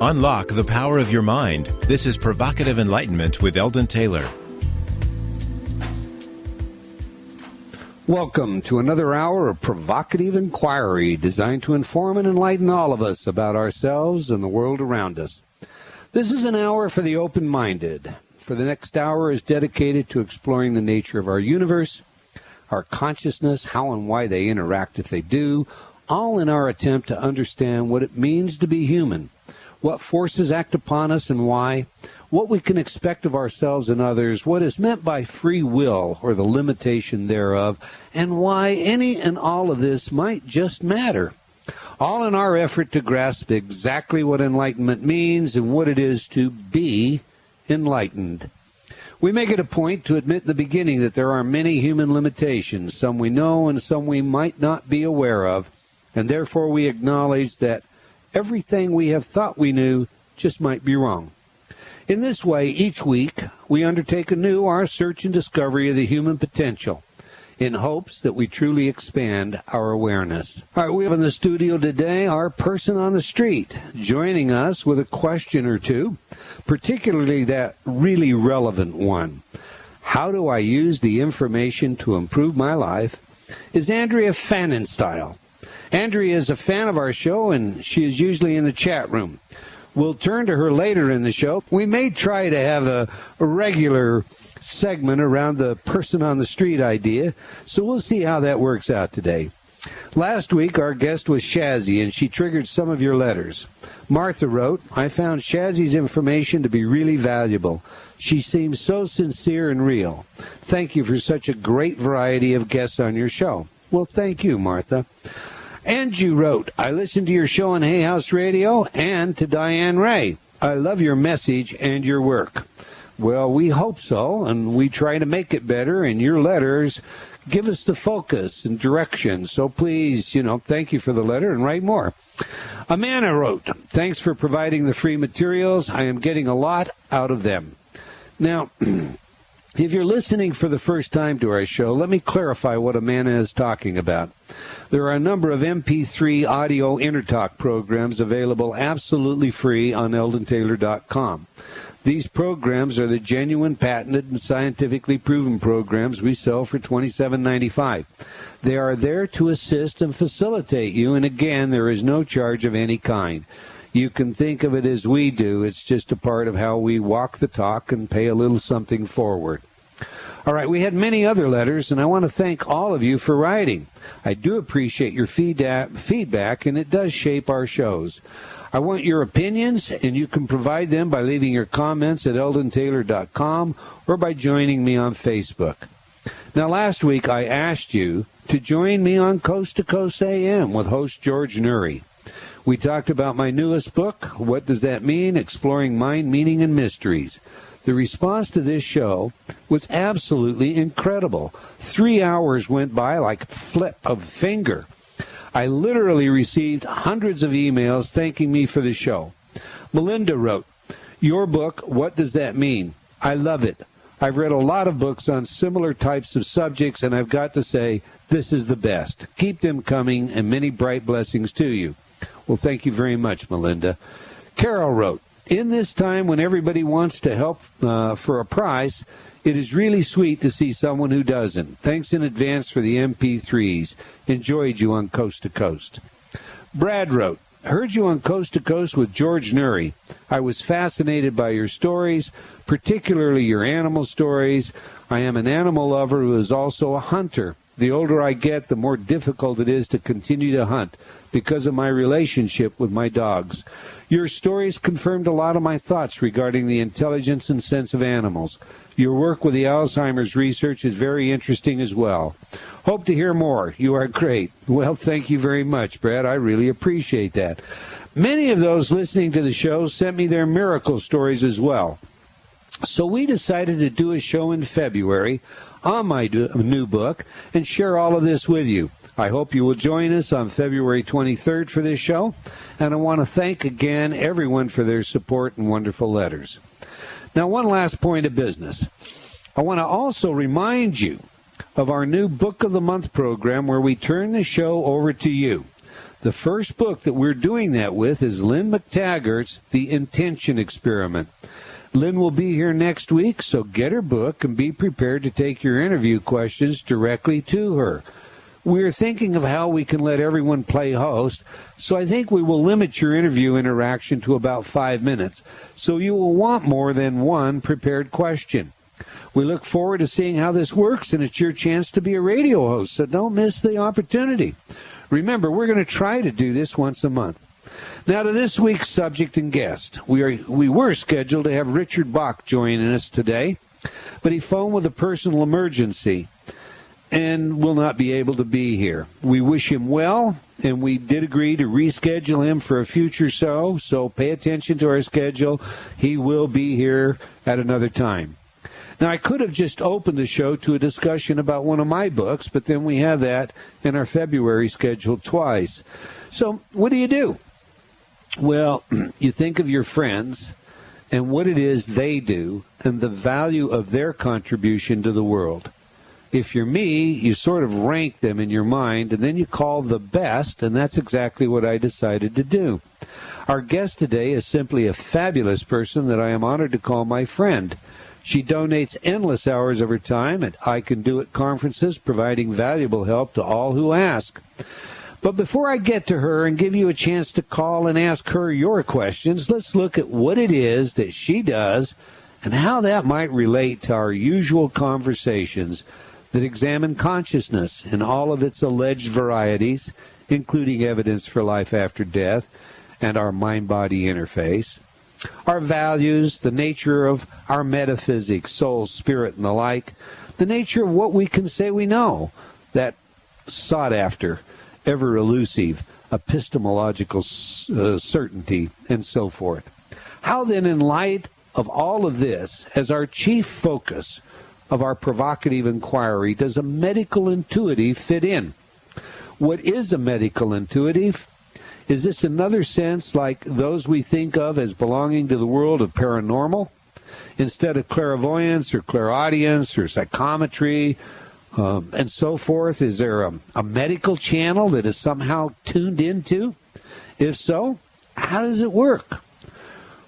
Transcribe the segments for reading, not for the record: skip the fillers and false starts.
Unlock the power of your mind. This is Provocative Enlightenment with Eldon Taylor. Welcome to another hour of provocative inquiry designed to inform and enlighten all of us about ourselves and the world around us. This is an hour for the open-minded. For the next hour is dedicated to exploring the nature of our universe, our consciousness, how and why they interact if they do, all in our attempt to understand what it means to be human, what forces act upon us and why, what we can expect of ourselves and others, what is meant by free will or the limitation thereof, and why any and all of this might just matter. All in our effort to grasp exactly what enlightenment means and what it is to be enlightened. We make it a point to admit in the beginning that there are many human limitations, some we know and some we might not be aware of, and therefore we acknowledge that everything we have thought we knew just might be wrong. In this way, each week, we undertake anew our search and discovery of the human potential in hopes that we truly expand our awareness. All right, we have in the studio today our person on the street, joining us with a question or two, particularly that really relevant one. How do I use the information to improve my life? Is Andrea Fannenstyle. Andrea is a fan of our show, and she is usually in the chat room. We'll turn to her later in the show. We may try to have a regular segment around the person on the street idea, so we'll see how that works out today. Last week, our guest was Shazzy, and she triggered some of your letters. Martha wrote, I found Shazzy's information to be really valuable. She seems so sincere and real. Thank you for such a great variety of guests on your show. Well, thank you, Martha. Angie wrote, I listened to your show on Hay House Radio and to Diane Ray. I love your message and your work. Well, we hope so, and we try to make it better, and your letters give us the focus and direction. So please, thank you for the letter and write more. Amanda wrote, thanks for providing the free materials. I am getting a lot out of them. Now, if you're listening for the first time to our show, let me clarify what Amanda is talking about. There are a number of MP3 audio intertalk programs available absolutely free on eldontaylor.com. These programs are the genuine, patented, and scientifically proven programs we sell for $27.95. They are there to assist and facilitate you, and again, there is no charge of any kind. You can think of it as we do. It's just a part of how we walk the talk and pay a little something forward. All right, we had many other letters, and I want to thank all of you for writing. I do appreciate your feedback, and it does shape our shows. I want your opinions, and you can provide them by leaving your comments at eldontaylor.com or by joining me on Facebook. Now, last week I asked you to join me on Coast to Coast AM with host George Nuri. We talked about my newest book, What Does That Mean? Exploring Mind, Meaning, and Mysteries. The response to this show was absolutely incredible. 3 hours went by like a flip of a finger. I literally received hundreds of emails thanking me for the show. Melinda wrote, your book, What Does That Mean? I love it. I've read a lot of books on similar types of subjects, and I've got to say, this is the best. Keep them coming, and many bright blessings to you. Well, thank you very much, Melinda. Carol wrote, in this time when everybody wants to help for a price, it is really sweet to see someone who doesn't. Thanks in advance for the MP3s. Enjoyed you on Coast to Coast. Brad wrote, heard you on Coast to Coast with George Nuri. I was fascinated by your stories, particularly your animal stories. I am an animal lover who is also a hunter. The older I get, the more difficult it is to continue to hunt because of my relationship with my dogs. Your stories confirmed a lot of my thoughts regarding the intelligence and sense of animals. Your work with the Alzheimer's research is very interesting as well. Hope to hear more. You are great. Well, thank you very much, Brad. I really appreciate that. Many of those listening to the show sent me their miracle stories as well. So we decided to do a show in February on my new book and share all of this with you. I hope you will join us on February 23rd for this show, and I want to thank again everyone for their support and wonderful letters. Now, one last point of business. I want to also remind you of our new Book of the Month program where we turn the show over to you. The first book that we're doing that with is Lynn McTaggart's The Intention Experiment. Lynn will be here next week, so get her book and be prepared to take your interview questions directly to her. We're thinking of how we can let everyone play host, so I think we will limit your interview interaction to about 5 minutes, so you will want more than one prepared question. We look forward to seeing how this works, and it's your chance to be a radio host, so don't miss the opportunity. Remember, we're going to try to do this once a month. Now to this week's subject and guest. We were scheduled to have Richard Bach joining us today, but he phoned with a personal emergency and will not be able to be here. We wish him well, and we did agree to reschedule him for a future show, so pay attention to our schedule. He will be here at another time. Now, I could have just opened the show to a discussion about one of my books, but then we have that in our February schedule twice. So what do? Well, you think of your friends and what it is they do and the value of their contribution to the world. If you're me, you sort of rank them in your mind, and then you call the best, and that's exactly what I decided to do. Our guest today is simply a fabulous person that I am honored to call my friend. She donates endless hours of her time at I Can Do It conferences, providing valuable help to all who ask. But before I get to her and give you a chance to call and ask her your questions, let's look at what it is that she does and how that might relate to our usual conversations that examine consciousness in all of its alleged varieties, including evidence for life after death and our mind-body interface, our values, the nature of our metaphysics, soul, spirit, and the like, the nature of what we can say we know, that sought-after, ever-elusive, epistemological certainty, and so forth. How then, in light of all of this, as our chief focus of our provocative inquiry, does a medical intuitive fit in? What is a medical intuitive? Is this another sense like those we think of as belonging to the world of paranormal? Instead of clairvoyance or clairaudience or psychometry and so forth, is there a medical channel that is somehow tuned into? If so, how does it work?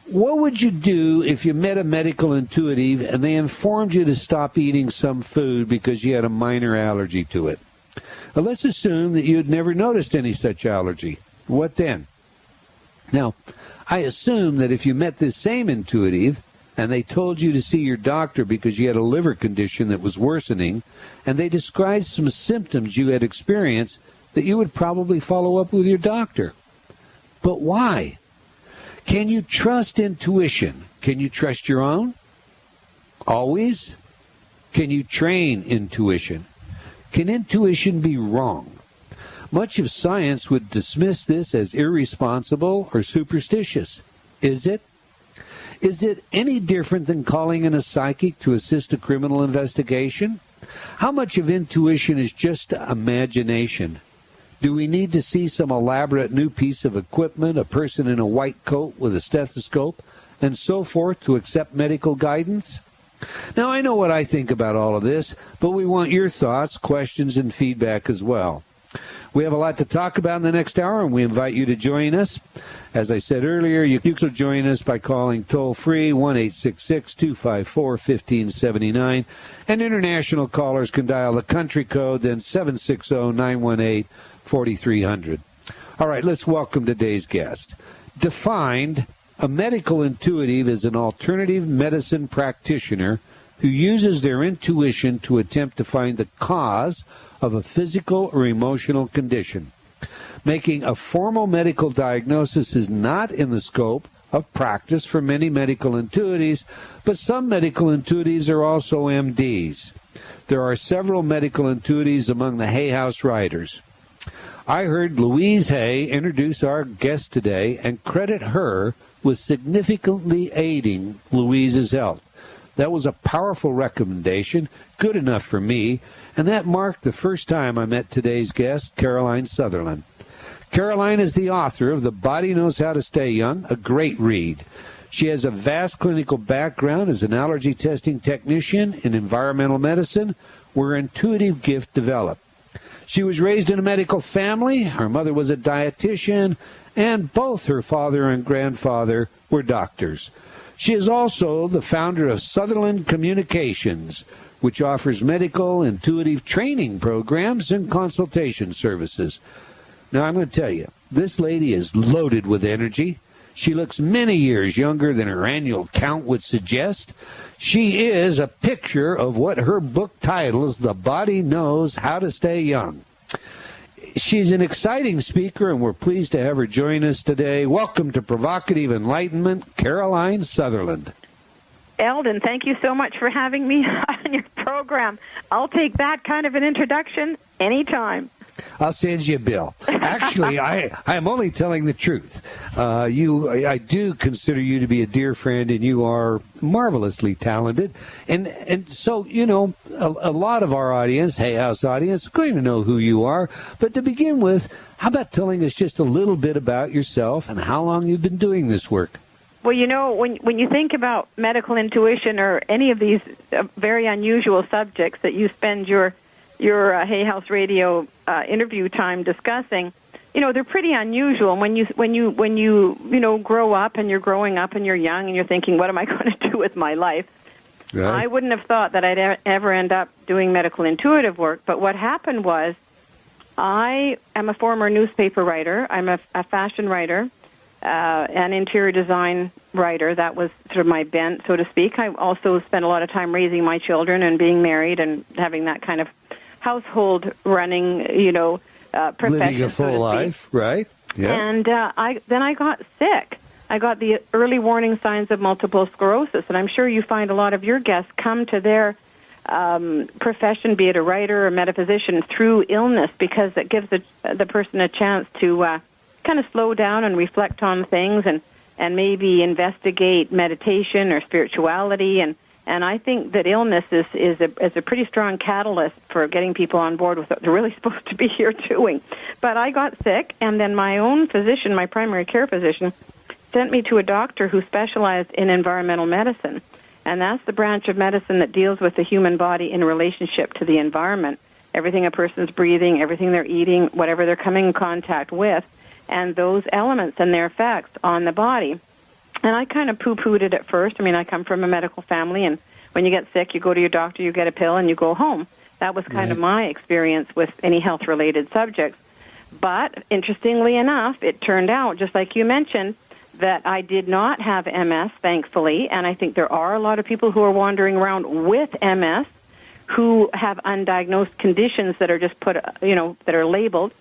What would you do if you met a medical intuitive and they informed you to stop eating some food because you had a minor allergy to it? Well, let's assume that you had never noticed any such allergy. What then? Now, I assume that if you met this same intuitive and they told you to see your doctor because you had a liver condition that was worsening, and they described some symptoms you had experienced, that you would probably follow up with your doctor. But why? Can you trust intuition? Can you trust your own? Always? Can you train intuition? Can intuition be wrong? Much of science would dismiss this as irresponsible or superstitious. Is it? Is it any different than calling in a psychic to assist a criminal investigation? How much of intuition is just imagination? Do we need to see some elaborate new piece of equipment, a person in a white coat with a stethoscope, and so forth to accept medical guidance? Now, I know what I think about all of this, but we want your thoughts, questions, and feedback as well. We have a lot to talk about in the next hour, and we invite you to join us. As I said earlier, you can join us by calling toll-free 1-866-254-1579, and international callers can dial the country code, then 760-918-4300. All right, let's welcome today's guest. Defined, a medical intuitive is an alternative medicine practitioner who uses their intuition to attempt to find the cause of a physical or emotional condition. Making a formal medical diagnosis is not in the scope of practice for many medical intuitives, but some medical intuitives are also MDs. There are several medical intuitives among the Hay House writers. I heard Louise Hay introduce our guest today and credit her with significantly aiding Louise's health. That was a powerful recommendation, good enough for me, and that marked the first time I met today's guest, Caroline Sutherland. Caroline is the author of The Body Knows How to Stay Young, a great read. She has a vast clinical background as an allergy testing technician in environmental medicine, where intuitive gift developed. She was raised in a medical family. Her mother was a dietitian, and both her father and grandfather were doctors. She is also the founder of Sutherland Communications, which offers medical intuitive training programs and consultation services. Now, I'm going to tell you, this lady is loaded with energy. She looks many years younger than her annual count would suggest. She is a picture of what her book titles, The Body Knows How to Stay Young. She's an exciting speaker, and we're pleased to have her join us today. Welcome to Provocative Enlightenment, Caroline Sutherland. Eldon, thank you so much for having me on your program. I'll take that kind of an introduction anytime. I'll send you a bill. Actually, I'm only telling the truth. I do consider you to be a dear friend, and you are marvelously talented. And so, you know, a lot of our audience, Hay House audience, is going to know who you are. But to begin with, how about telling us just a little bit about yourself and how long you've been doing this work? Well, you know, when you think about medical intuition or any of these very unusual subjects that you spend your Hay House Radio interview time discussing, you know, they're pretty unusual. When you grow up and you're growing up and you're young and you're thinking, what am I going to do with my life? Right. I wouldn't have thought that I'd ever end up doing medical intuitive work. But what happened was, I am a former newspaper writer. I'm a fashion writer, an interior design writer. That was sort of my bent, so to speak. I also spent a lot of time raising my children and being married and having that kind of household running, you know, profession. Living a full life, right? Yeah. And I got sick. I got the early warning signs of multiple sclerosis, and I'm sure you find a lot of your guests come to their profession, be it a writer or a metaphysician, through illness, because it gives the person a chance to kind of slow down and reflect on things and maybe investigate meditation or spirituality. And I think that illness is a pretty strong catalyst for getting people on board with what they're really supposed to be here doing. But I got sick, and then my own physician, my primary care physician, sent me to a doctor who specialized in environmental medicine. And that's the branch of medicine that deals with the human body in relationship to the environment. Everything a person's breathing, everything they're eating, whatever they're coming in contact with, and those elements and their effects on the body. And I kind of poo-pooed it at first. I mean, I come from a medical family, and when you get sick, you go to your doctor, you get a pill, and you go home. That was kind of my experience with any health-related subjects. But interestingly enough, it turned out, just like you mentioned, that I did not have MS, thankfully, and I think there are a lot of people who are wandering around with MS who have undiagnosed conditions that are just put, you know, that are labeled.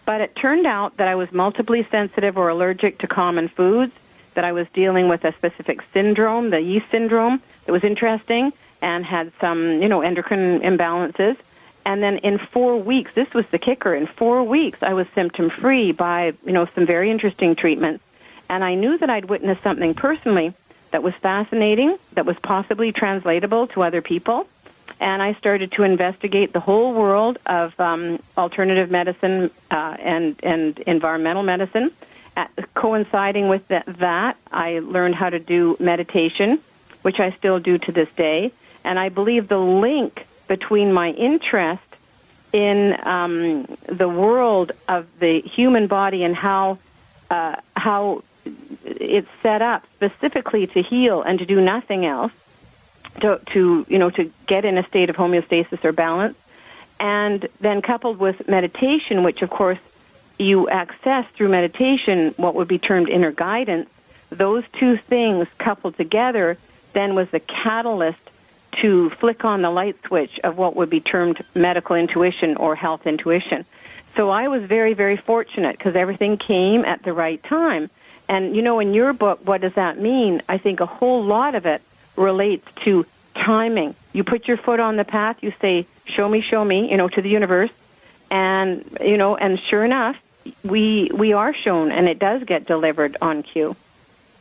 But it turned out that I was multiply sensitive or allergic to common foods, that I was dealing with a specific syndrome, the yeast syndrome, that was interesting, and had some, you know, endocrine imbalances. And then in 4 weeks, this was the kicker, in 4 weeks I was symptom-free by, you know, some very interesting treatments. And I knew that I'd witnessed something personally that was fascinating, that was possibly translatable to other people. And I started to investigate the whole world of alternative medicine and environmental medicine. Coinciding with that, I learned how to do meditation, which I still do to this day. And I believe the link between my interest in the world of the human body and how it's set up specifically to heal and to do nothing else, to get in a state of homeostasis or balance, and then coupled with meditation, which of course you access through meditation, what would be termed inner guidance. Those two things coupled together then was the catalyst to flick on the light switch of what would be termed medical intuition or health intuition. So I was very, very fortunate because everything came at the right time. And, you know, in your book, what does that mean? I think a whole lot of it relates to timing. You put your foot on the path, you say, show me, you know, to the universe. And, you know, and sure enough, we are shown, and it does get delivered on cue.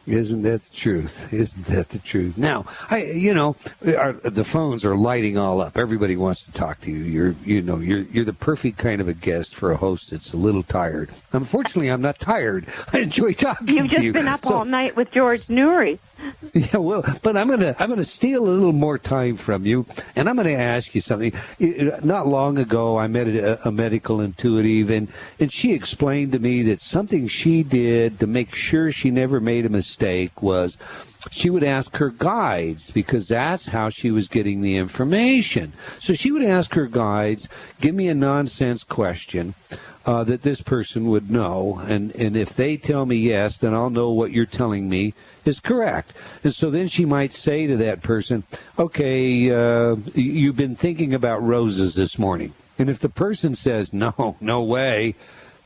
Isn't that the truth? Isn't that the truth? Now, the phones are lighting all up. Everybody wants to talk to you. You're the perfect kind of a guest for a host that's a little tired. Unfortunately, I'm not tired. I enjoy talking to you. You've just been up all night with George Noory. Yeah, well, but I'm gonna steal a little more time from you, and I'm gonna ask you something. Not long ago, I met a medical intuitive, and she explained to me that something she did to make sure she never made a mistake was she would ask her guides, because that's how she was getting the information. So she would ask her guides, give me a nonsense question that this person would know, and if they tell me yes, then I'll know what you're telling me is correct. And so then she might say to that person, okay, you've been thinking about roses this morning. And if the person says, no way,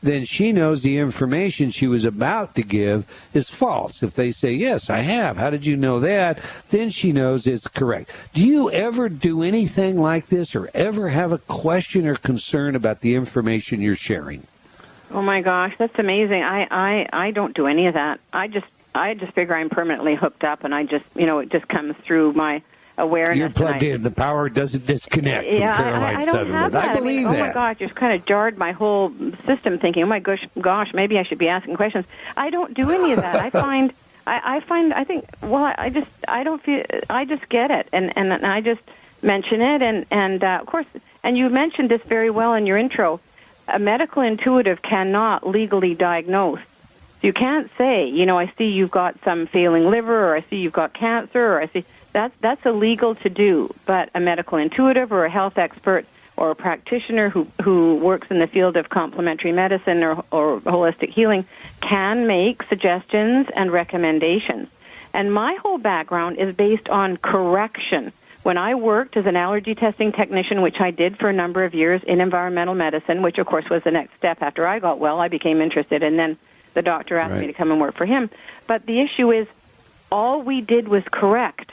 then she knows the information she was about to give is false. If they say, yes, I have, how did you know that? Then she knows it's correct. Do you ever do anything like this, or ever have a question or concern about the information you're sharing? Oh my gosh, that's amazing. I don't do any of that. I just figure I'm permanently hooked up, and I just, it just comes through my awareness. You're plugged in. The power doesn't disconnect from Caroline I don't Sutherland. have that. I believe that. Oh my gosh, it's kind of jarred my whole system, thinking, oh my gosh, maybe I should be asking questions. I don't do any of that. I just get it, and I just mention it, and of course, and you mentioned this very well in your intro. A medical intuitive cannot legally diagnose. You can't say, I see you've got some failing liver, or I see you've got cancer, or I see. That's illegal to do, but a medical intuitive or a health expert or a practitioner who works in the field of complementary medicine or holistic healing can make suggestions and recommendations. And my whole background is based on correction. When I worked as an allergy testing technician, which I did for a number of years in environmental medicine, which of course was the next step after I got well, I became interested, and then the doctor asked me to come and work for him. But the issue is, all we did was correct.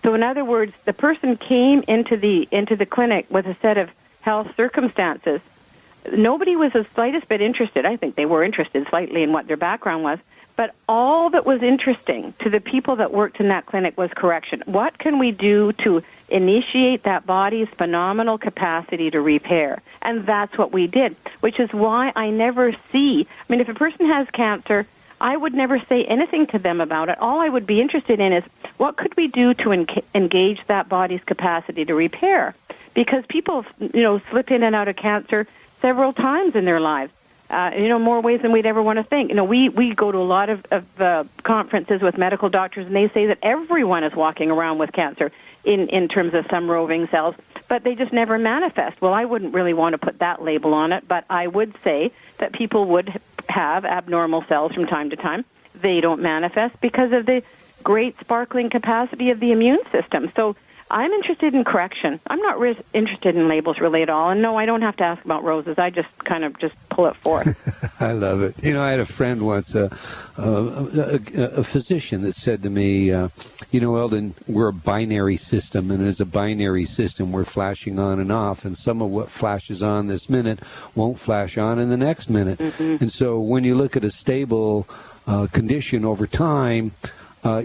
So in other words, the person came into the clinic with a set of health circumstances. Nobody was the slightest bit interested. I think they were interested slightly in what their background was. But all that was interesting to the people that worked in that clinic was correction. What can we do to initiate that body's phenomenal capacity to repair? And that's what we did, which is why I never see. I mean, if a person has cancer, I would never say anything to them about it. All I would be interested in is, what could we do to engage that body's capacity to repair? Because people, slip in and out of cancer several times in their lives, more ways than we'd ever want to think. We go to a lot of conferences with medical doctors, and they say that everyone is walking around with cancer in terms of some roving cells, but they just never manifest. Well, I wouldn't really want to put that label on it, but I would say that people would have abnormal cells from time to time. They don't manifest because of the great sparkling capacity of the immune system. So I'm interested in correction. I'm not interested in labels really at all. And no, I don't have to ask about roses. I just kind of just pull it forth. I love it. I had a friend once, a physician, that said to me, Eldon, we're a binary system, and as a binary system, we're flashing on and off, and some of what flashes on this minute won't flash on in the next minute. Mm-hmm. And so when you look at a stable condition over time,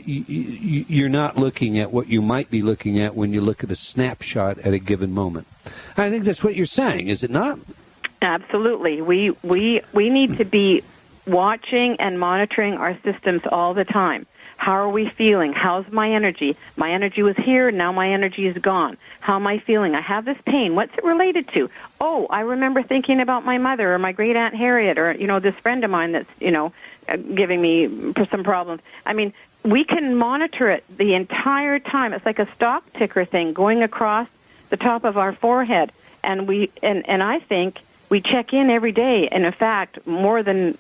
you're not looking at what you might be looking at when you look at a snapshot at a given moment. I think that's what you're saying, is it not? Absolutely. We need to be watching and monitoring our systems all the time. How are we feeling? How's my energy? My energy was here, now my energy is gone. How am I feeling? I have this pain. What's it related to? Oh, I remember thinking about my mother or my great Aunt Harriet or, this friend of mine that's, giving me some problems. I mean, we can monitor it the entire time. It's like a stock ticker thing going across the top of our forehead. And I think we check in every day, and in fact, more than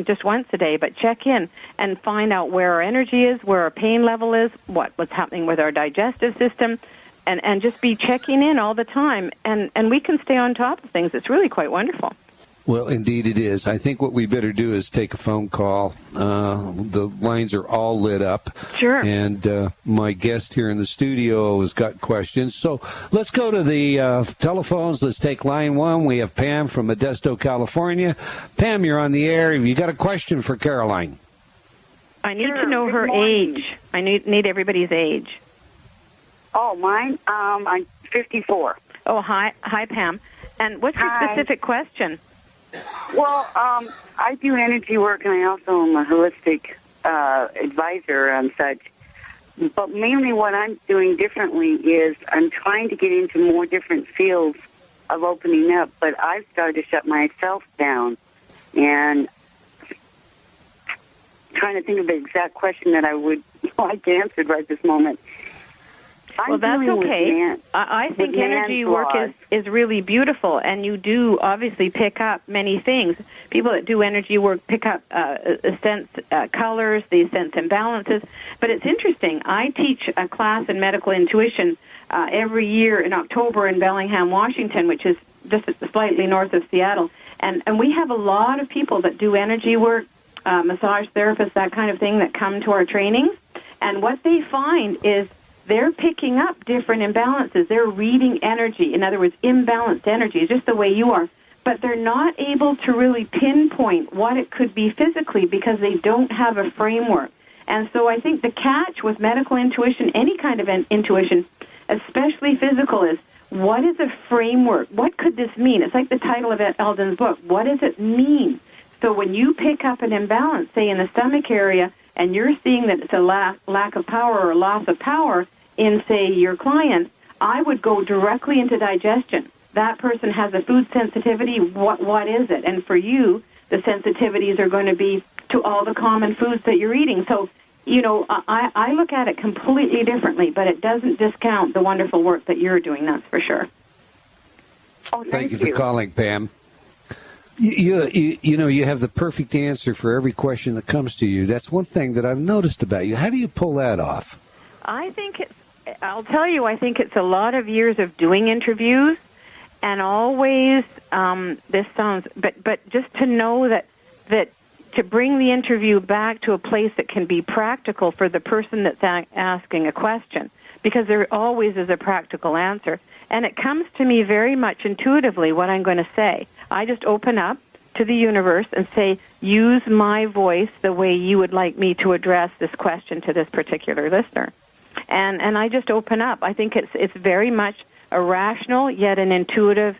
just once a day, but check in and find out where our energy is, where our pain level is, what's happening with our digestive system, and just be checking in all the time. And we can stay on top of things. It's really quite wonderful. Well, indeed it is. I think what we better do is take a phone call. The lines are all lit up. Sure. And my guest here in the studio has got questions. So let's go to the telephones. Let's take line one. We have Pam from Modesto, California. Pam, you're on the air. Have you got a question for Caroline? I need to know her age. I need everybody's age. Oh, mine? I'm 54. Oh, hi, Pam. And what's your specific question? Well, I do energy work, and I also am a holistic advisor and such. But mainly what I'm doing differently is I'm trying to get into more different fields of opening up, but I've started to shut myself down and trying to think of the exact question that I would like answered right this moment. Well, that's okay. I think energy work is really beautiful, and you do obviously pick up many things. People that do energy work pick up sense colors, they sense imbalances. But it's interesting. I teach a class in medical intuition every year in October in Bellingham, Washington, which is just slightly north of Seattle. And we have a lot of people that do energy work, massage therapists, that kind of thing, that come to our trainings. And what they find is they're picking up different imbalances. They're reading energy. In other words, imbalanced energy, just the way you are. But they're not able to really pinpoint what it could be physically because they don't have a framework. And so I think the catch with medical intuition, any kind of intuition, especially physical, is what is a framework? What could this mean? It's like the title of Eldon's book. What does it mean? So when you pick up an imbalance, say in the stomach area, and you're seeing that it's a lack of power or loss of power in, say, your client, I would go directly into digestion. That person has a food sensitivity. What is it? And for you, the sensitivities are going to be to all the common foods that you're eating. So, you know, I look at it completely differently, but it doesn't discount the wonderful work that you're doing, that's for sure. Oh, thank you for calling, Pam. You know, you have the perfect answer for every question that comes to you. That's one thing that I've noticed about you. How do you pull that off? I'll tell you, I think it's a lot of years of doing interviews, and always, this sounds, but just to know that to bring the interview back to a place that can be practical for the person that's asking a question, because there always is a practical answer. And it comes to me very much intuitively what I'm going to say. I just open up to the universe and say, use my voice the way you would like me to address this question to this particular listener. And I just open up. I think it's very much a rational yet an intuitive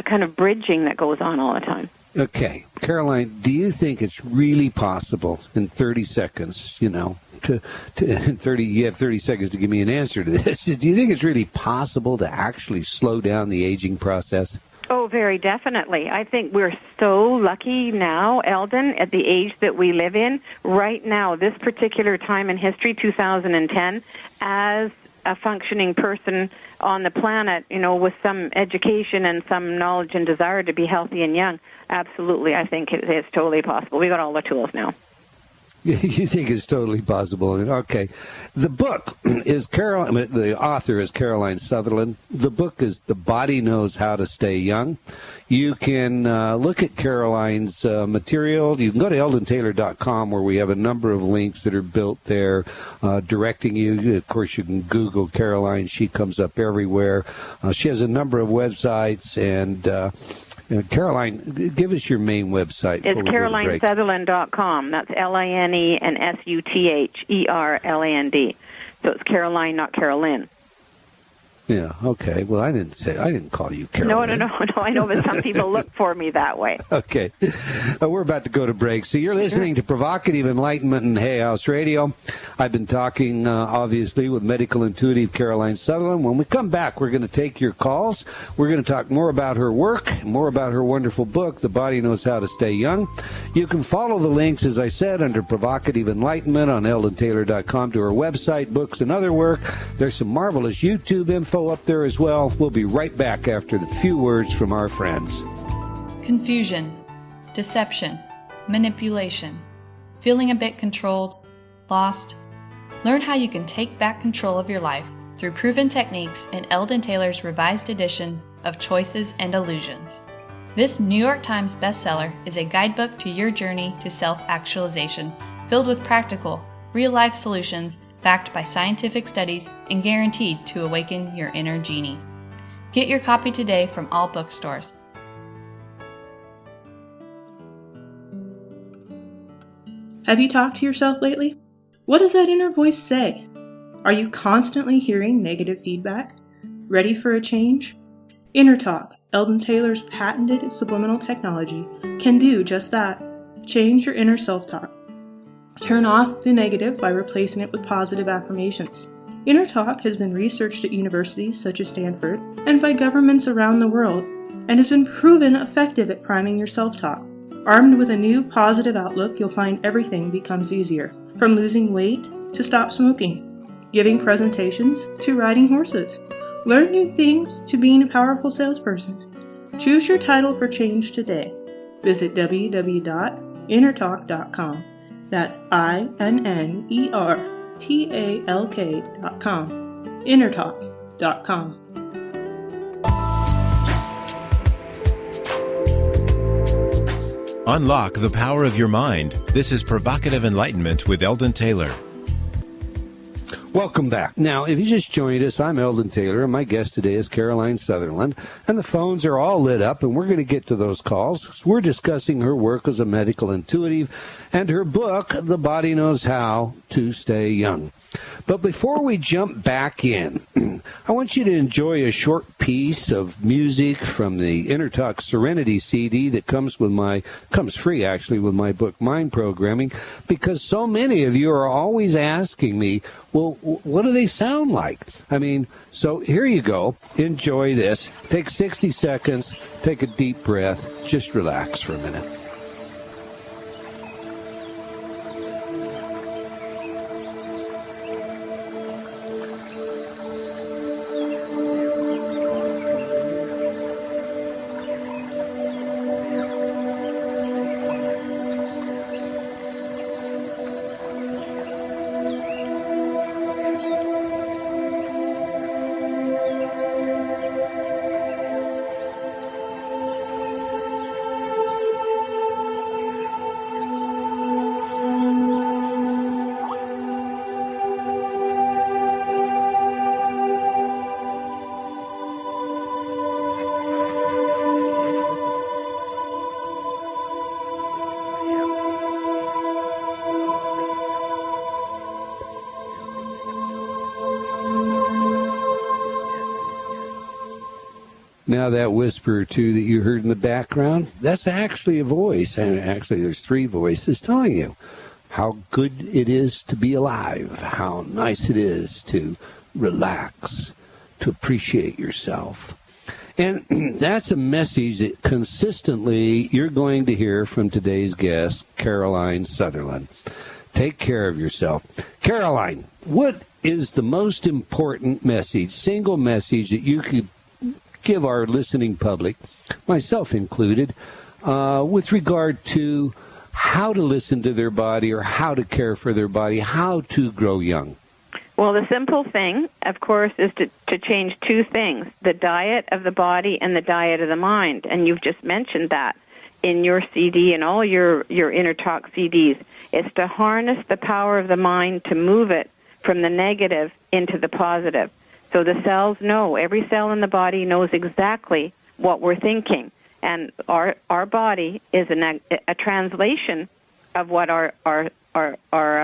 kind of bridging that goes on all the time. Okay. Caroline, do you think it's really possible in 30 seconds, you know, you have 30 seconds to give me an answer to this. Do you think it's really possible to actually slow down the aging process? Oh, very definitely. I think we're so lucky now, Eldon, at the age that we live in, right now, this particular time in history, 2010, as a functioning person on the planet, you know, with some education and some knowledge and desire to be healthy and young. Absolutely, I think it's totally possible. We got all the tools now. You think it's totally possible. Okay. The book is the author is Caroline Sutherland. The book is The Body Knows How to Stay Young. You can look at Caroline's material. You can go to eldontaylor.com where we have a number of links that are built there directing you. Of course, you can Google Caroline. She comes up everywhere. She has a number of websites, and Caroline, give us your main website. It's CarolineSutherland.com. That's L-I-N-E and S-U-T-H-E-R-L-A-N-D. So it's Caroline, not Carolyn. Yeah, okay. Well, I didn't call you Caroline. No, I know, but some people look for me that way. Okay. We're about to go to break. So you're listening to Provocative Enlightenment and Hay House Radio. I've been talking, obviously, with medical intuitive Caroline Sutherland. When we come back, we're going to take your calls. We're going to talk more about her work, more about her wonderful book, The Body Knows How to Stay Young. You can follow the links, as I said, under Provocative Enlightenment on eldontaylor.com to her website, books, and other work. There's some marvelous YouTube info up there as well. We'll be right back after the few words from our friends. Confusion, deception, manipulation, feeling a bit controlled, lost. Learn how you can take back control of your life through proven techniques in Eldon Taylor's revised edition of Choices and Illusions. This New York Times bestseller is a guidebook to your journey to self-actualization, filled with practical, real-life solutions backed by scientific studies and guaranteed to awaken your inner genie. Get your copy today from all bookstores. Have you talked to yourself lately? What does that inner voice say? Are you constantly hearing negative feedback? Ready for a change? Inner Talk, Eldon Taylor's patented subliminal technology, can do just that. Change your inner self-talk. Turn off the negative by replacing it with positive affirmations. Inner Talk has been researched at universities such as Stanford and by governments around the world and has been proven effective at priming your self-talk. Armed with a new positive outlook, you'll find everything becomes easier, from losing weight to stop smoking, giving presentations to riding horses. Learn new things to being a powerful salesperson. Choose your title for change today. Visit www.innertalk.com. That's INNERTALK.com. Innertalk.com. Unlock the power of your mind. This is Provocative Enlightenment with Eldon Taylor. Welcome back. Now, if you just joined us, I'm Eldon Taylor, and my guest today is Caroline Sutherland, and the phones are all lit up, and we're going to get to those calls. We're discussing her work as a medical intuitive and her book, The Body Knows How to Stay Young. But before we jump back in, I want you to enjoy a short piece of music from the Inner Talk Serenity CD that comes free actually with my book Mind Programming, because so many of you are always asking me, well, what do they sound like? I mean, so here you go. Enjoy this. Take 60 seconds. Take a deep breath. Just relax for a minute. Now that whisper or two that you heard in the background, that's actually a voice, and actually there's three voices telling you how good it is to be alive, how nice it is to relax, to appreciate yourself. And that's a message that consistently you're going to hear from today's guest, Caroline Sutherland. Take care of yourself. Caroline, what is the most important message, single message that you could give our listening public, myself included, with regard to how to listen to their body or how to care for their body, how to grow young? Well, the simple thing, of course, is to change two things, the diet of the body and the diet of the mind. And you've just mentioned that in your CD and all your Inner Talk CDs. It's to harness the power of the mind to move it from the negative into the positive. So the cells know, every cell in the body knows exactly what we're thinking. And our body is a translation of what our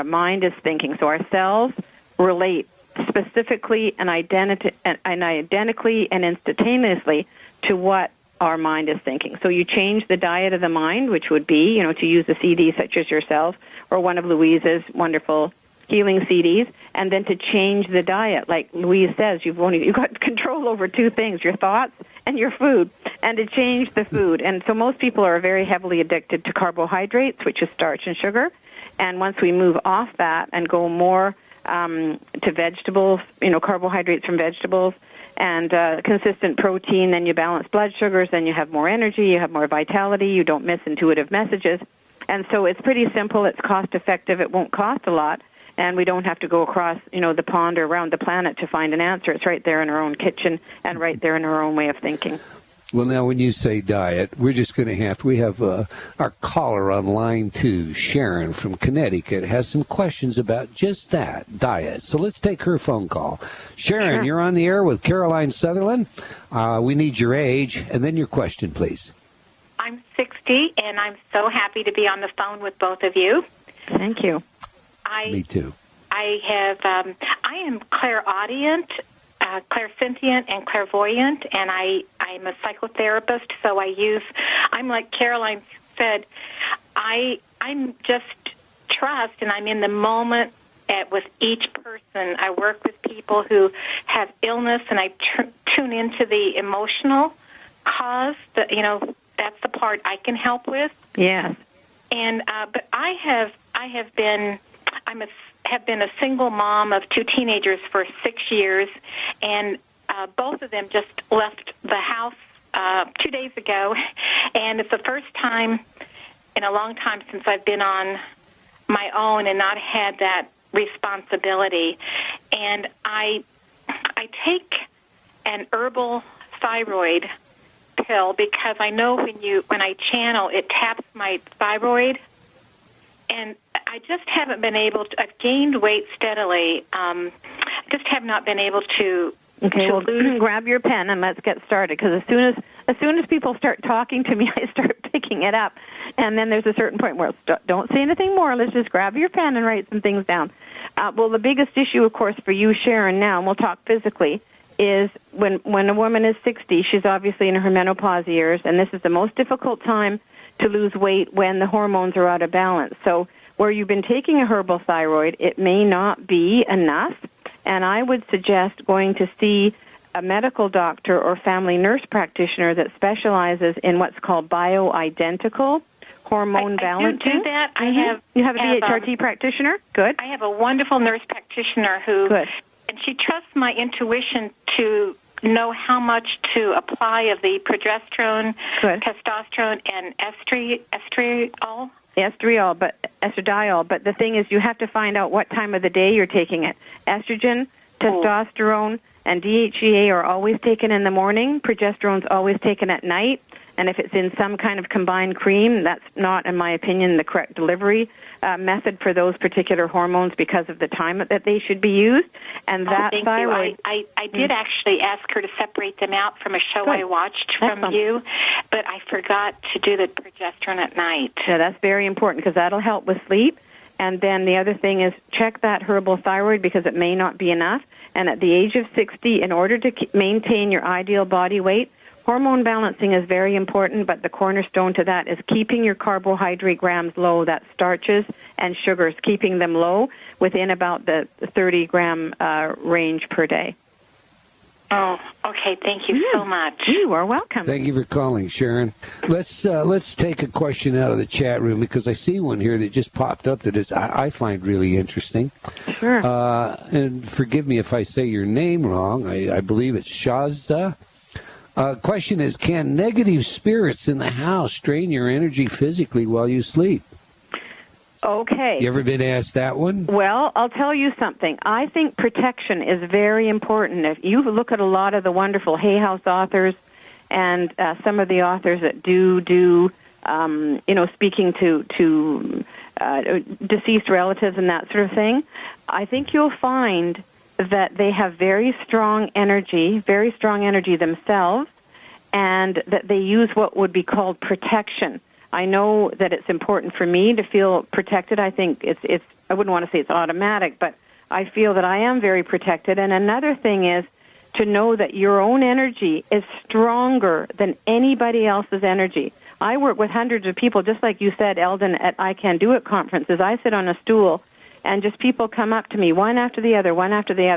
mind is thinking. So our cells relate specifically and identically and instantaneously to what our mind is thinking. So you change the diet of the mind, which would be, to use a CD such as yourself or one of Louise's wonderful healing CDs, and then to change the diet. Like Louise says, you've got control over two things, your thoughts and your food, and to change the food. And so most people are very heavily addicted to carbohydrates, which is starch and sugar. And once we move off that and go more to vegetables, carbohydrates from vegetables, and consistent protein, then you balance blood sugars, then you have more energy, you have more vitality, you don't miss intuitive messages. And so it's pretty simple, it's cost-effective, it won't cost a lot, and we don't have to go across, the pond or around the planet to find an answer. It's right there in our own kitchen and right there in our own way of thinking. Well, now, when you say diet, we're just going to we have our caller on line 2, Sharon from Connecticut, has some questions about just that, diet. So let's take her phone call. Sharon, sure. You're on the air with Caroline Sutherland. We need your age and then your question, please. I'm 60, and I'm so happy to be on the phone with both of you. Thank you. Me too. I am clairaudient, clairsentient, and clairvoyant, and I'm a psychotherapist, so I'm like Caroline said, I'm just trust, and I'm in the moment with each person. I work with people who have illness, and I tune into the emotional cause. That's the part I can help with. Yes. And but I have been a single mom of 2 teenagers for 6 years, and both of them just left the house 2 days ago, and it's the first time in a long time since I've been on my own and not had that responsibility. And I take an herbal thyroid pill because I know when I channel, it taps my thyroid, and I just haven't been able to. I've gained weight steadily. I just have not been able to. Okay, well, grab your pen and let's get started, because as soon as people start talking to me, I start picking it up, and then there's a certain point where don't say anything more. Let's just grab your pen and write some things down. Well, the biggest issue, of course, for you, Sharon, now, and we'll talk physically, is when a woman is 60, she's obviously in her menopause years, and this is the most difficult time to lose weight when the hormones are out of balance. So where you've been taking a herbal thyroid, it may not be enough. And I would suggest going to see a medical doctor or family nurse practitioner that specializes in what's called bioidentical hormone balancing. I do that. Mm-hmm. You have a BHRT practitioner? Good. I have a wonderful nurse practitioner who, Good. And she trusts my intuition to know how much to apply of the progesterone, Good. testosterone, and estriol. Estradiol, but the thing is you have to find out what time of the day you're taking it. Estrogen, testosterone, and DHEA are always taken in the morning. Progesterone's always taken at night. And if it's in some kind of combined cream, that's not, in my opinion, the correct delivery method for those particular hormones because of the time that they should be used. And that thyroid... I did actually ask her to separate them out from a show Good. I watched Excellent. from you, but I forgot to do the progesterone at night. Yeah, that's very important because that'll help with sleep. And then the other thing is check that herbal thyroid because it may not be enough. And at the age of 60, in order to maintain your ideal body weight, hormone balancing is very important, but the cornerstone to that is keeping your carbohydrate grams low, that's starches and sugars, keeping them low within about the 30-gram range per day. Oh, okay. Thank you so much. You are welcome. Thank you for calling, Sharon. Let's take a question out of the chat room because I see one here that just popped up that I find really interesting. Sure. And forgive me if I say your name wrong. I believe it's Shazza. Question is, can negative spirits in the house drain your energy physically while you sleep? Okay. You ever been asked that one? Well, I'll tell you something. I think protection is very important. If you look at a lot of the wonderful Hay House authors and some of the authors that do speaking to deceased relatives and that sort of thing, I think you'll find that they have very strong energy themselves, and that they use what would be called protection. I know that it's important for me to feel protected. I think it's I wouldn't want to say it's automatic, but I feel that I am very protected. And another thing is to know that your own energy is stronger than anybody else's energy. I work with hundreds of people, just like you said, Eldon, at I Can Do It conferences. I sit on a stool, and just people come up to me, one after the other,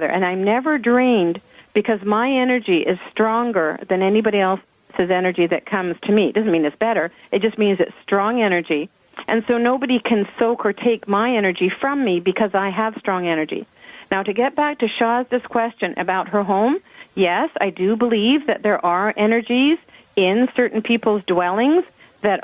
and I'm never drained because my energy is stronger than anybody else's energy that comes to me. It doesn't mean it's better. It just means it's strong energy. And so nobody can soak or take my energy from me because I have strong energy. Now, to get back to Shaz's question about her home, yes, I do believe that there are energies in certain people's dwellings that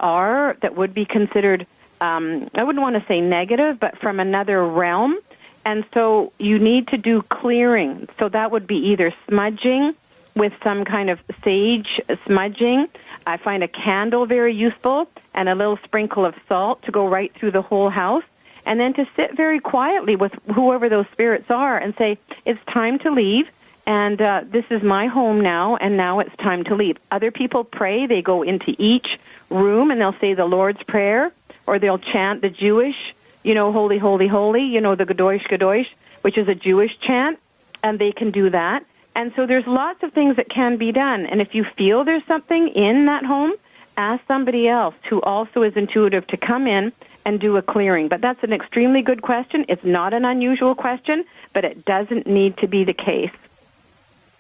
would be considered, I wouldn't want to say negative, but from another realm. And so you need to do clearing. So that would be either smudging with some kind of sage smudging. I find a candle very useful and a little sprinkle of salt to go right through the whole house. And then to sit very quietly with whoever those spirits are and say, it's time to leave, and this is my home now, and now it's time to leave. Other people pray. They go into each room, and they'll say the Lord's Prayer, or they'll chant the Jewish, holy, holy, holy, the Gadosh, Gadosh, which is a Jewish chant, and they can do that. And so there's lots of things that can be done. And if you feel there's something in that home, ask somebody else who also is intuitive to come in and do a clearing. But that's an extremely good question. It's not an unusual question, but it doesn't need to be the case.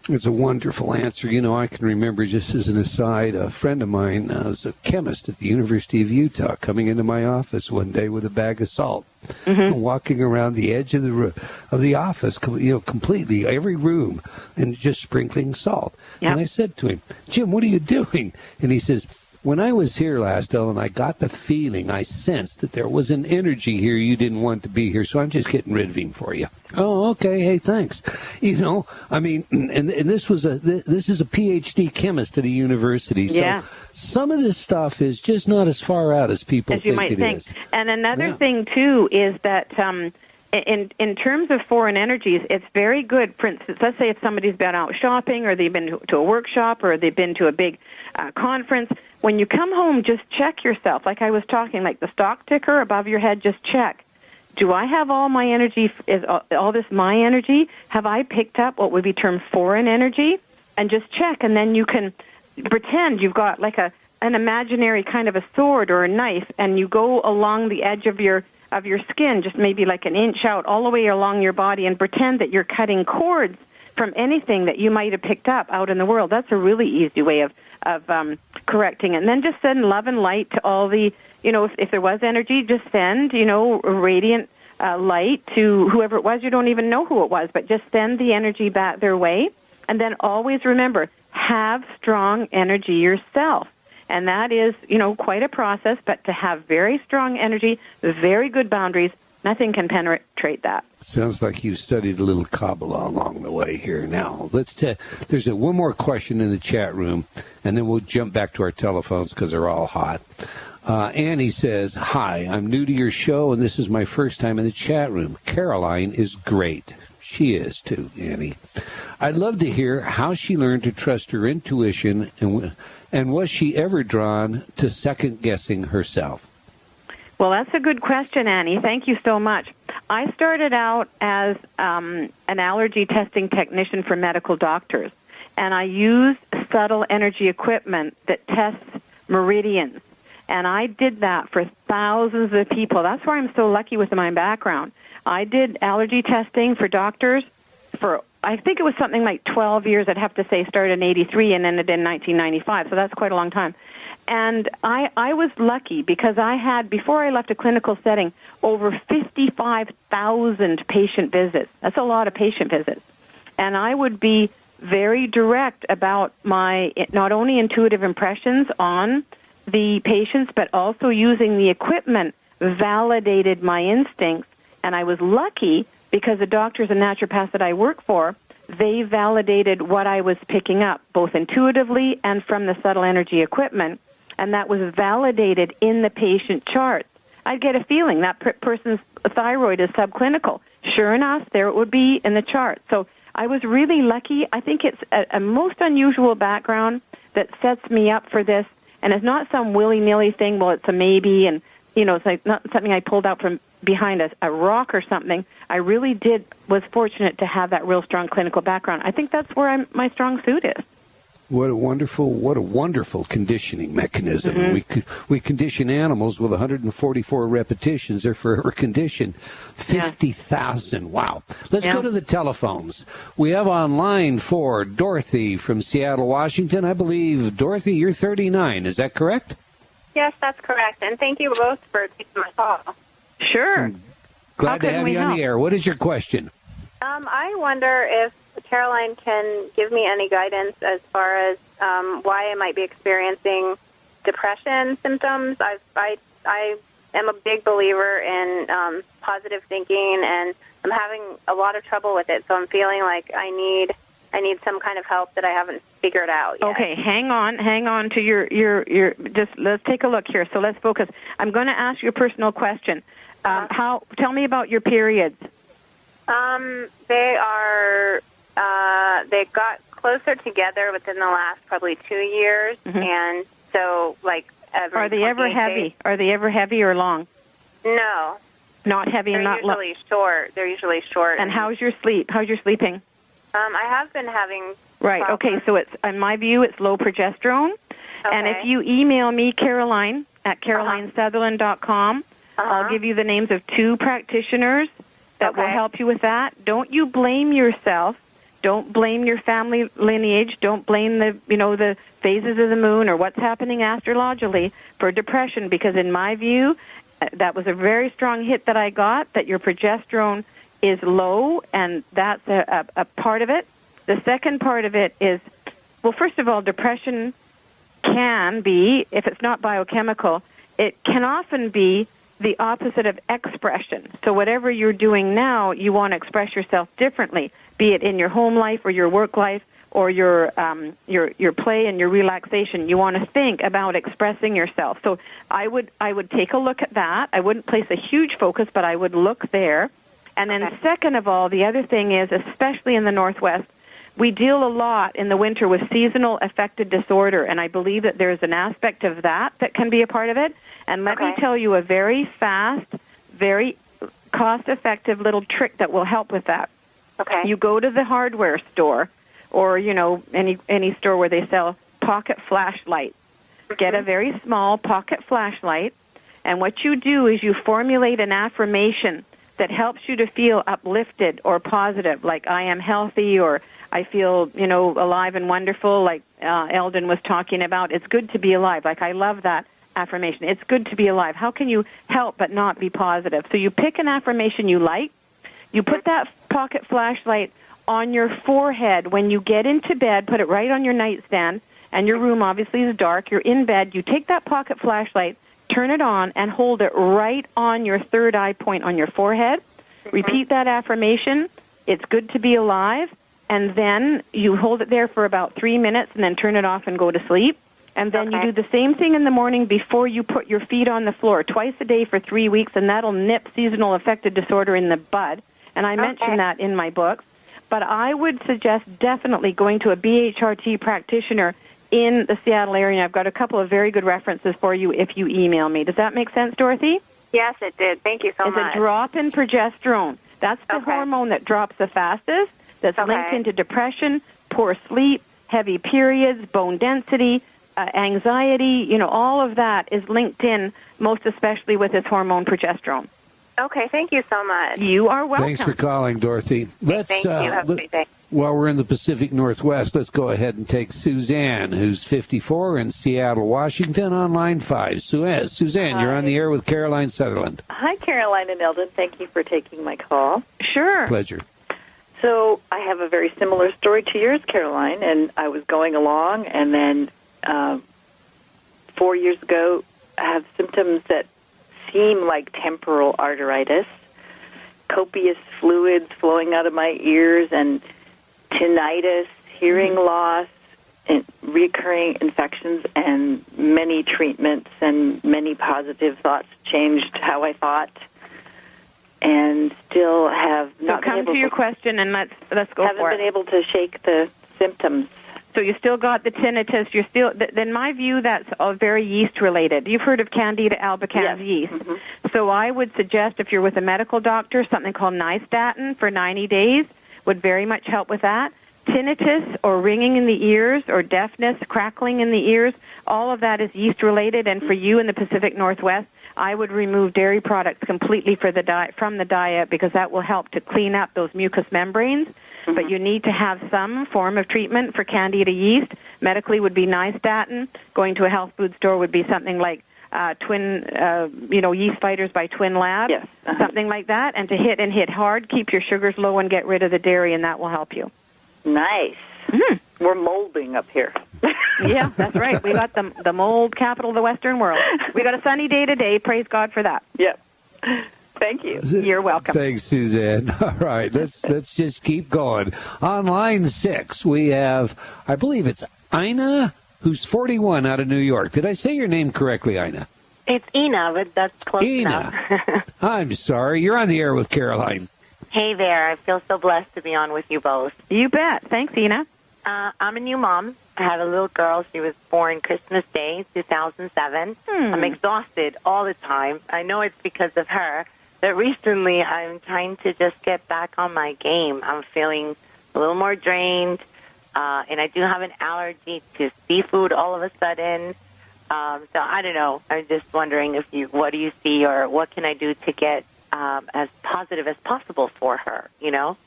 It's a wonderful answer. You know, I can remember, just as an aside, a friend of mine was a chemist at the University of Utah coming into my office one day with a bag of salt, and walking around the edge of the office, you know, completely, every room, and just sprinkling salt. Yep. And I said to him, Jim, what are you doing? And he says, when I was here last, Ellen, I got the feeling, I sensed that there was an energy here you didn't want to be here, so I'm just getting rid of him for you. Oh, okay, hey, thanks. You know, I mean, and this is a PhD chemist at a university, so some of this stuff is just not as far out as people as you think might it think. is. And another thing, too, is that in terms of foreign energies, it's very good. For instance, let's say if somebody's been out shopping, or they've been to a workshop, or they've been to a big conference, when you come home, just check yourself. Like I was talking, like the stock ticker above your head, just check. Do I have all my energy? Is all this my energy? Have I picked up what would be termed foreign energy? And just check, and then you can pretend you've got like an imaginary kind of a sword or a knife, and you go along the edge of your skin, just maybe like an inch out, all the way along your body, and pretend that you're cutting cords from anything that you might have picked up out in the world. That's a really easy way of correcting it. And then just send love and light to all the, you know, if there was energy, just send, you know, radiant light to whoever it was. You don't even know who it was, but just send the energy back their way. And then always remember, have strong energy yourself. And that is, you know, quite a process, but to have very strong energy, very good boundaries, nothing can penetrate that. Sounds like you studied a little Kabbalah along the way here. Now, there's one more question in the chat room, and then we'll jump back to our telephones because they're all hot. Annie says, hi, I'm new to your show, and this is my first time in the chat room. Caroline is great. She is, too, Annie. I'd love to hear how she learned to trust her intuition, and was she ever drawn to second-guessing herself? Well, that's a good question, Annie. Thank you so much. I started out as an allergy testing technician for medical doctors, and I used subtle energy equipment that tests meridians. And I did that for thousands of people. That's why I'm so lucky with my background. I did allergy testing for doctors for, I think it was something like 12 years, I'd have to say, started in 83 and ended in 1995, so that's quite a long time. And I was lucky because I had, before I left a clinical setting, over 55,000 patient visits. That's a lot of patient visits. And I would be very direct about my not only intuitive impressions on the patients, but also using the equipment validated my instincts. And I was lucky because the doctors and naturopaths that I work for, they validated what I was picking up, both intuitively and from the subtle energy equipment. And that was validated in the patient charts. I'd get a feeling that person's thyroid is subclinical. Sure enough, there it would be in the chart. So I was really lucky. I think it's a most unusual background that sets me up for this. And it's not some willy-nilly thing, well, it's a maybe, and, you know, it's like not something I pulled out from behind a rock or something. I really was fortunate to have that real strong clinical background. I think that's where my strong suit is. What a wonderful conditioning mechanism. Mm-hmm. We condition animals with 144 repetitions. They're forever conditioned. 50,000. Wow. Let's go to the telephones. We have online for Dorothy from Seattle, Washington. I believe, Dorothy, you're 39. Is that correct? Yes, that's correct. And thank you both for taking my call. Sure. Glad to have you on the air. What is your question? I wonder if Caroline can give me any guidance as far as why I might be experiencing depression symptoms. I am a big believer in positive thinking, and I'm having a lot of trouble with it. So I'm feeling like I need some kind of help that I haven't figured out yet. Okay, hang on to your just let's take a look here. So let's focus. I'm going to ask you a personal question. Tell me about your periods. They got closer together within the last probably 2 years, and so like every. Are they ever heavy? Are they ever heavy or long? No. Not heavy and not long. They're usually short. They're usually short. And how's your sleep? How's your sleeping? I have been having. Right. problems. Okay. So it's, in my view, it's low progesterone. Okay. And if you email me, Caroline at CarolineSutherland.com, I'll give you the names of 2 practitioners that will help you with that. Don't you blame yourself. Don't blame your family lineage. Don't blame the phases of the moon or what's happening astrologically for depression, because in my view, that was a very strong hit that I got, that your progesterone is low, and that's a part of it. The second part of it is, well, first of all, depression can be, if it's not biochemical, it can often be the opposite of expression. So whatever you're doing now, you want to express yourself differently, be it in your home life or your work life or your play and your relaxation. You want to think about expressing yourself. So I would take a look at that. I wouldn't place a huge focus, but I would look there. And then second of all, the other thing is, especially in the Northwest, we deal a lot in the winter with seasonal affective disorder, and I believe that there's an aspect of that can be a part of it. And let me tell you a very fast, very cost-effective little trick that will help with that. Okay. You go to the hardware store or, any store where they sell pocket flashlights. Get a very small pocket flashlight, and what you do is you formulate an affirmation that helps you to feel uplifted or positive, like I am healthy, or I feel, alive and wonderful, like Eldon was talking about. It's good to be alive. Like, I love that affirmation. It's good to be alive. How can you help but not be positive? So you pick an affirmation you like. You put that pocket flashlight on your forehead when you get into bed. Put it right on your nightstand, and your room obviously is dark. You're in bed. You take that pocket flashlight, turn it on, and hold it right on your third eye point on your forehead. Repeat that affirmation. It's good to be alive. And then you hold it there for about 3 minutes and then turn it off and go to sleep. And then you do the same thing in the morning before you put your feet on the floor, twice a day for 3 weeks, and that'll nip seasonal affective disorder in the bud. And I mention that in my books. But I would suggest definitely going to a BHRT practitioner in the Seattle area. I've got a couple of very good references for you if you email me. Does that make sense, Dorothy? Yes, it did. Thank you so much. It's a drop in progesterone. That's the hormone that drops the fastest, that's linked into depression, poor sleep, heavy periods, bone density, anxiety. All of that is linked in, most especially with this hormone progesterone. Okay, thank you so much. You are welcome. Thanks for calling, Dorothy. Thank you. Have a great day. While we're in the Pacific Northwest, let's go ahead and take Suzanne, who's 54 in Seattle, Washington, on line 5. Suzanne, Hi. You're on the air with Caroline Sutherland. Hi, Caroline and Eldon. Thank you for taking my call. Sure. Pleasure. So I have a very similar story to yours, Caroline, and I was going along, and then 4 years ago, I have symptoms that seem like temporal arteritis, copious fluids flowing out of my ears, and tinnitus, hearing loss, and recurring infections, and many treatments and many positive thoughts changed how I thought, and still have not been come able to your question, and let's go for it. Haven't been able to shake the symptoms. So you still got the tinnitus. You're still, in my view, that's all very yeast related. You've heard of Candida albicans yeast. So I would suggest, if you're with a medical doctor, something called nystatin for 90 days would very much help with that. Tinnitus or ringing in the ears or deafness, crackling in the ears, all of that is yeast related. And for you in the Pacific Northwest, I would remove dairy products completely from the diet, because that will help to clean up those mucous membranes. But you need to have some form of treatment for Candida yeast. Medically would be nystatin. Going to a health food store would be something like Yeast Fighters by Twin Labs, something like that. And to hit hard, keep your sugars low and get rid of the dairy, and that will help you. Nice. We're molding up here. Yeah, that's right. We got the mold capital of the Western world. We got a sunny day today. Praise God for that. Yep. Thank you. You're welcome. Thanks, Suzanne. All right, let's just keep going. On line 6, we have, I believe it's Ina, who's 41 out of New York. Did I say your name correctly, Ina? It's Ina, but that's close enough. I'm sorry. You're on the air with Caroline. Hey there. I feel so blessed to be on with you both. You bet. Thanks, Ina. I'm a new mom. I have a little girl. She was born Christmas Day, 2007. I'm exhausted all the time. I know it's because of her. But recently, I'm trying to just get back on my game. I'm feeling a little more drained, and I do have an allergy to seafood all of a sudden. So I don't know. I'm just wondering what do you see, or what can I do to get as positive as possible for her, you know?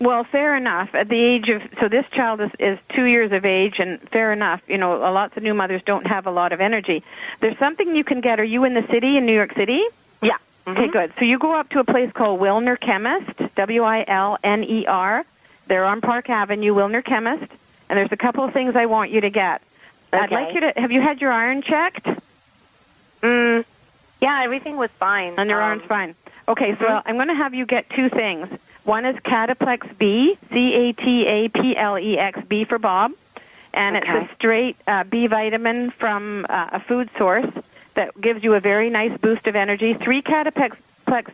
Well, fair enough. At the age of, so this child is 2 years of age, and fair enough, you know, lots of new mothers don't have a lot of energy. There's something you can get. Are you in the city, in New York City? Yeah. Okay, good. So you go up to a place called Wilner Chemist, Wilner. They're on Park Avenue, Wilner Chemist, and there's a couple of things I want you to get. Okay. I'd like you to, have you had your iron checked? Yeah, everything was fine. And your iron's fine. Okay, so I'm going to have you get two things. One is Cataplex B, Cataplex B for Bob, and it's a straight B vitamin from a food source that gives you a very nice boost of energy. 3 Cataplex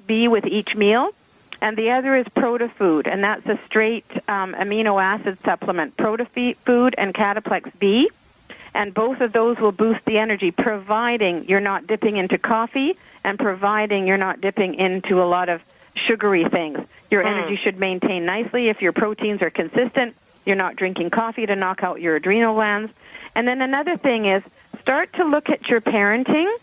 B with each meal, and the other is ProtoFood, and that's a straight amino acid supplement, ProtoFood and Cataplex B, and both of those will boost the energy, providing you're not dipping into coffee and providing you're not dipping into a lot of sugary things. Your energy should maintain nicely if your proteins are consistent. You're not drinking coffee to knock out your adrenal glands. And then another thing is start to look at your parenting.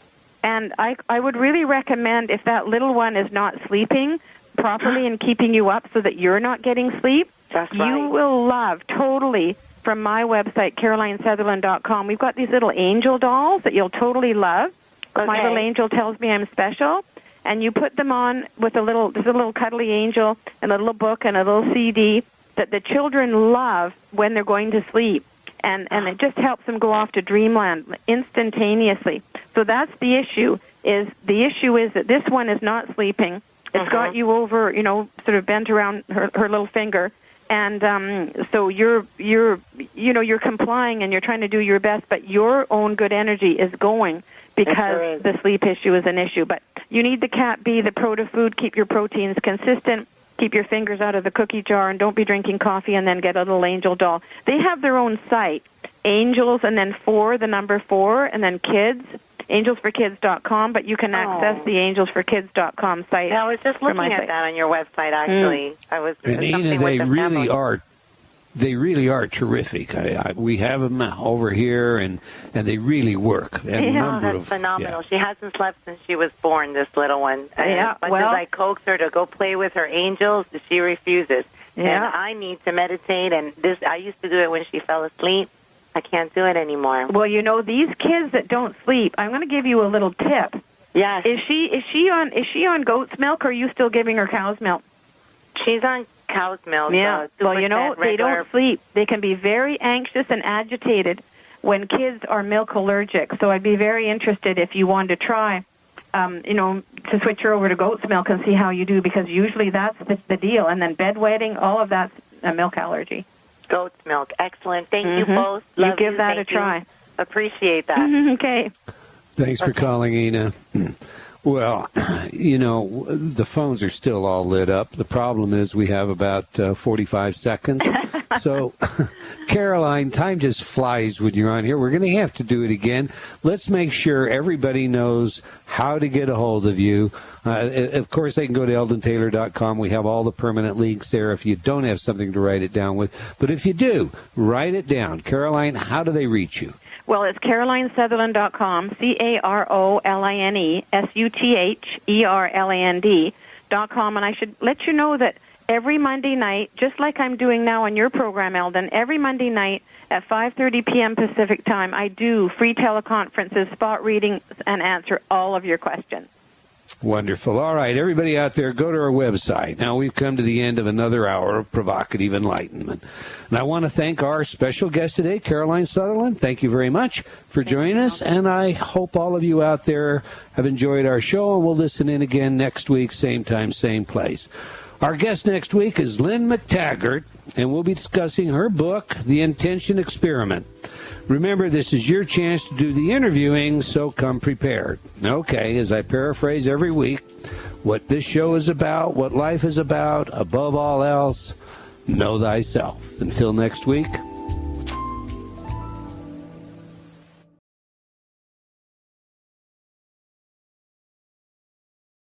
And I would really recommend, if that little one is not sleeping properly and keeping you up so that you're not getting sleep, you will love totally, from my website, CarolineSutherland.com, we've got these little angel dolls that you'll totally love. My little angel tells me I'm special. And you put them on with there's a little cuddly angel and a little book and a little CD that the children love when they're going to sleep. And it just helps them go off to dreamland instantaneously. So that's the issue. The issue is that this one is not sleeping. It's got you over, you know, sort of bent around her little finger. And so you're complying and you're trying to do your best, but your own good energy is going because the sleep issue is an issue. But you need the Cat B, the ProtoFood, keep your proteins consistent, keep your fingers out of the cookie jar, and don't be drinking coffee, and then get a little angel doll. They have their own site, angels, and then 4, the number 4, and then kids, angelsforkids.com, but you can access the angelsforkids.com site. Yeah, I was just looking at that on your website, actually. And Ina, they really are terrific. We have them over here, and they really work. And that's phenomenal. She hasn't slept since she was born, this little one. As much as I coax her to go play with her angels, she refuses. And I need to meditate, and I used to do it when she fell asleep. I can't do it anymore. Well, you know, these kids that don't sleep, I'm going to give you a little tip. Yes. Is she on goat's milk, or are you still giving her cow's milk? She's on cow's milk. Yeah. Well, you know, they don't sleep. They can be very anxious and agitated when kids are milk allergic. So I'd be very interested if you wanted to try, to switch her over to goat's milk and see how you do, because usually that's the deal. And then bedwetting, all of that's a milk allergy. Goat's milk. Excellent. Thank you both. You give that a try. Appreciate that. Okay. Thanks for calling, Ina. Well, you know, the phones are still all lit up. The problem is we have about 45 seconds. So, Caroline, time just flies when you're on here. We're going to have to do it again. Let's make sure everybody knows how to get a hold of you. Of course, they can go to eldontaylor.com. We have all the permanent links there if you don't have something to write it down with. But if you do, write it down. Caroline, how do they reach you? Well, it's CarolineSutherland.com, CarolineSutherland.com. And I should let you know that every Monday night, just like I'm doing now on your program, Eldon, every Monday night at 5:30 p.m. Pacific time, I do free teleconferences, spot readings, and answer all of your questions. Wonderful. All right, everybody out there, go to our website. Now we've come to the end of another hour of provocative enlightenment. And I want to thank our special guest today, Caroline Sutherland. Thank you very much for joining us. And I hope all of you out there have enjoyed our show, and we'll listen in again next week, same time, same place. Our guest next week is Lynn McTaggart, and we'll be discussing her book, The Intention Experiment. Remember, this is your chance to do the interviewing, so come prepared. Okay, as I paraphrase every week, what this show is about, what life is about, above all else, know thyself. Until next week,